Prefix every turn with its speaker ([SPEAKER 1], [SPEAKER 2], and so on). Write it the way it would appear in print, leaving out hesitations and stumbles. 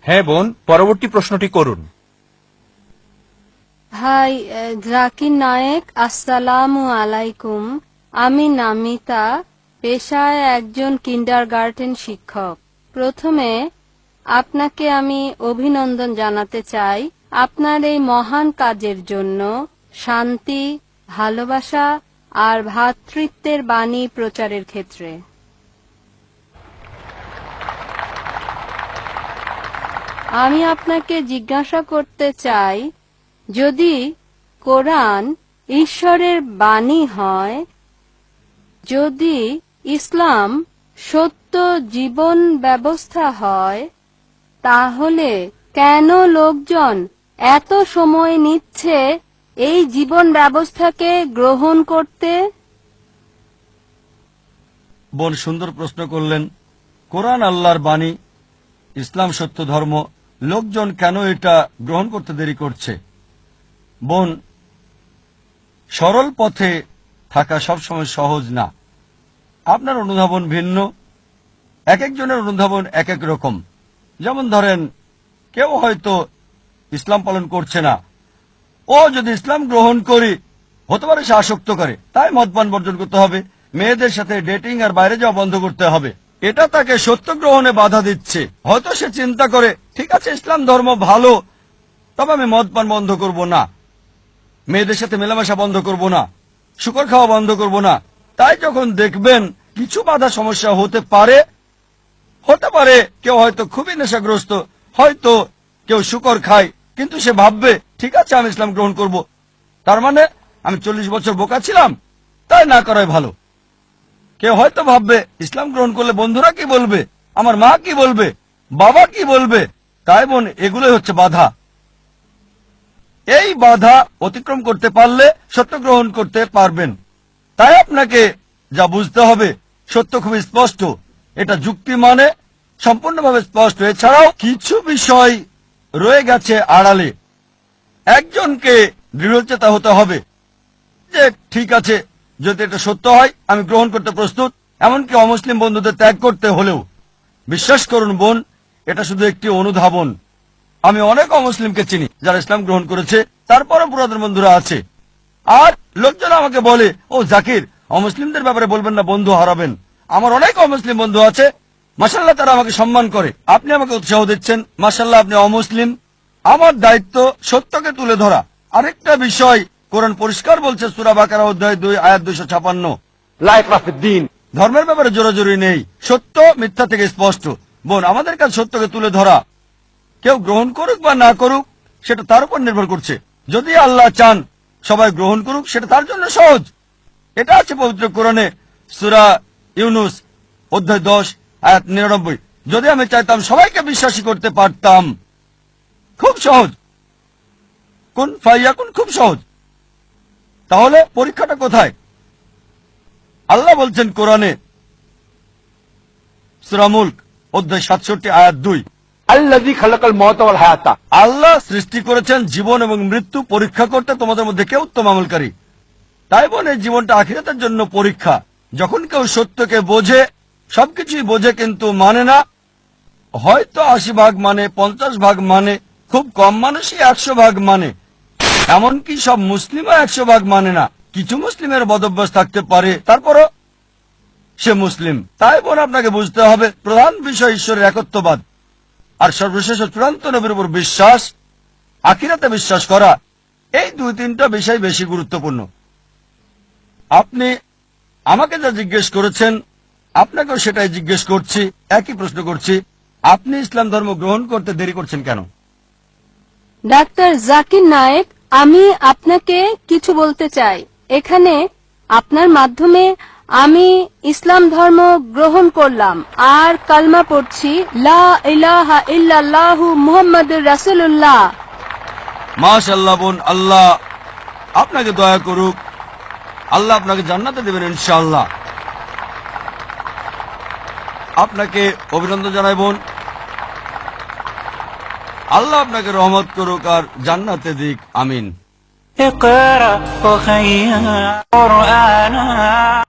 [SPEAKER 1] হ্যাঁ বোন, পরবর্তী প্রশ্নটি করুন।
[SPEAKER 2] হাই জাকির নায়েক, আসসালামু আলাইকুম। আমি নামিতা, পেশায় একজন কিন্ডারগার্টেন শিক্ষক। প্রথমে আপনাকে আমি অভিনন্দন জানাতে চাই আপনার এই মহান কাজের জন্য। শান্তি, ভালোবাসা আর ভ্রাতৃত্বের বাণী প্রচারের ক্ষেত্রে আমি আপনাকে জিজ্ঞাসা করতে চাই, যদি কোরআন ঈশ্বরের বাণী হয়, যদি ইসলাম সত্য জীবন ব্যবস্থা হয়, তাহলে কেন লোকজন এত সময় নিচ্ছে এই জীবন ব্যবস্থাকে গ্রহণ করতে?
[SPEAKER 3] বোন সুন্দর প্রশ্ন করলেন। কোরআন আল্লাহর বাণী, ইসলাম সত্য ধর্ম, লোকজন কেন এটা গ্রহণ করতে দেরি করছে? বোন, সরল পথে থাকা সবসময় সহজ না। আপনার অনুধাবন ভিন্ন, এক একজনের অনুধাবন এক এক রকম। যেমন ধরেন, কেউ হয়তো ইসলাম পালন করছে না, ও যদি ইসলাম গ্রহণ করি হতে পারে সে আসক্ত করে, তাই মদপান বর্জন করতে হবে, মেয়েদের সাথে ডেটিং আর বাইরে যাওয়া বন্ধ করতে হবে। এটা তাকে সত্য গ্রহণে বাধা দিচ্ছে। হয়তো সে চিন্তা করে, ঠিক আছে ইসলাম ধর্ম ভালো, তবে আমি মদপান বন্ধ করব না, মেয়েদের সাথে মেলামেশা বন্ধ করব না, শুকর খাওয়া বন্ধ করব না। তাই যখন দেখবেন কিছু বাধা সমস্যা হতে পারে কেউ হয়তো খুবই নেশাগ্রস্ত, হয়তো কেউ শুকর খায়, কিন্তু সে ভাববে ঠিক আছে আমি ইসলাম গ্রহণ করব, তার মানে আমি 40 বছর বোকা ছিলাম, তাই না করাই ভালো। কেউ হয়তো ভাববে ইসলাম গ্রহণ করলে বন্ধুরা কি বলবে, আমার মা কি বলবে, বাবা কি বলবে। তাই বোন, এগুলোই হচ্ছে বাধা। এই বাধা অতিক্রম করতে পারলে সত্য গ্রহণ করতে পারবেন। তাই আপনাকে যা বুঝতে হবে, সত্য খুব স্পষ্ট, এটা যুক্তি মানে সম্পূর্ণভাবে স্পষ্ট। এছাড়াও কিছু বিষয় রয়ে গেছে আড়ালে। একজনকে দৃঢ়চেতা হতে হবে যে ঠিক আছে, যদি এটা সত্য হয় আমি গ্রহণ করতে প্রস্তুত, এমনকি অমুসলিম বন্ধুদের ত্যাগ করতে হলেও। বিশ্বাস করুন বোন, এটা শুধু একটি অনুধাবন। আমি অনেক অমুসলিমকে চিনি যারা ইসলাম গ্রহণ করেছে, তারপরও পুরাতন বন্ধুরা আছে। আর লোকজন আমাকে বলে, ও জাকির, অমুসলিমদের ব্যাপারে বলবেন না, বন্ধু হারাবেন। আমার অনেক অমুসলিম বন্ধু আছে, মাশাআল্লাহ, তারা আমাকে সম্মান করে। আপনি আমাকে উৎসাহ দিচ্ছেন, মাশাআল্লাহ, আপনি অমুসলিম। আমার দায়িত্ব সত্যকে তুলে ধরা। আরেকটা বিষয়, কোরআন পরিষ্কার বলছে, সূরা বাকারা অধ্যায় 2 আয়াত 256, লা ইকরাহা ফিদ-দীন, ধর্মের ব্যাপারে জোরাজুরি নেই, সত্য মিথ্যা থেকে স্পষ্ট। বোন, আমাদের কাছে সত্যকে তুলে ধরা। কেউ গ্রহণ করুক বা না করুক সেটা তার উপর নির্ভর করছে। যদি আল্লাহ চান সবাই গ্রহণ করুক, সেটা তার জন্য সহজ। এটা আছে পবিত্র কোরআনে, সূরা ইউনুস অধ্যায় 10 আয়াত 99। যদি আমি চাইতাম সবাইকে বিশ্বাসী করতে পারতাম, খুব সহজ, কুন ফায়াকুন, খুব সহজ। তাহলে পরীক্ষাটা কোথায়? আল্লাহ বলছেন কোরআনে, সূরা মুলক অধ্যায় 67 আয়াত 2,
[SPEAKER 4] আল্লাযী খালাকাল মাউতা ওয়াল হায়াতা,
[SPEAKER 3] আল্লাহ সৃষ্টি করেছেন জীবন এবং মৃত্যু পরীক্ষা করতে তোমাদের মধ্যে কে উত্তম আমলকারী। তাই বোন, এই জীবনটা আখিরাতের জন্য পরীক্ষা। যখন কেউ সত্যকে বোঝে, সবকিছুই বোঝে কিন্তু মানে না, হয়তো 80 ভাগ মানে, 50 ভাগ মানে, খুব কম মানুষই 100 ভাগ মানে, এমনকি সব মুসলিমও 100 ভাগ মানে না। কিছু মুসলিমের বদভ্যাস থাকতে পারে, তারপরও সে মুসলিম। তাই বোন, আপনাকে বুঝতে হবে প্রধান বিষয় ঈশ্বরের একত্ববাদ, আর সর্বশেষ চূড়ান্ত নবীর উপর বিশ্বাস, আখিরাতে বিশ্বাস করা। এই 2-3টা বিষয় বেশি গুরুত্বপূর্ণ। আপনি আমাকে যা জিজ্ঞেস করেছেন, আপনাকেও সেটাই জিজ্ঞেস করছি, একই প্রশ্ন করছি, আপনি ইসলাম ধর্ম গ্রহণ করতে দেরি করছেন কেন?
[SPEAKER 2] ডাক্তার জাকির নায়েক, আমি আপনাকে কিছু বলতে চাই। এখানে আপনার মাধ্যমে আমি ইসলাম ধর্ম গ্রহণ করলাম আর কালমা পড়ছি, লা ইলাহা ইল্লাল্লাহু মুহাম্মাদুর রাসূলুল্লাহ।
[SPEAKER 3] মাশাআল্লাহ বোন, আল্লাহ আপনাকে দয়া করুক, আল্লাহ আপনাকে জান্নাতে দেবেন ইনশাআল্লাহ। আপনাকে অভিনন্দন জানাই বোন, আল্লাহ আপনাকে রহমত করুক আর জান্নাতে দিক, আমিন।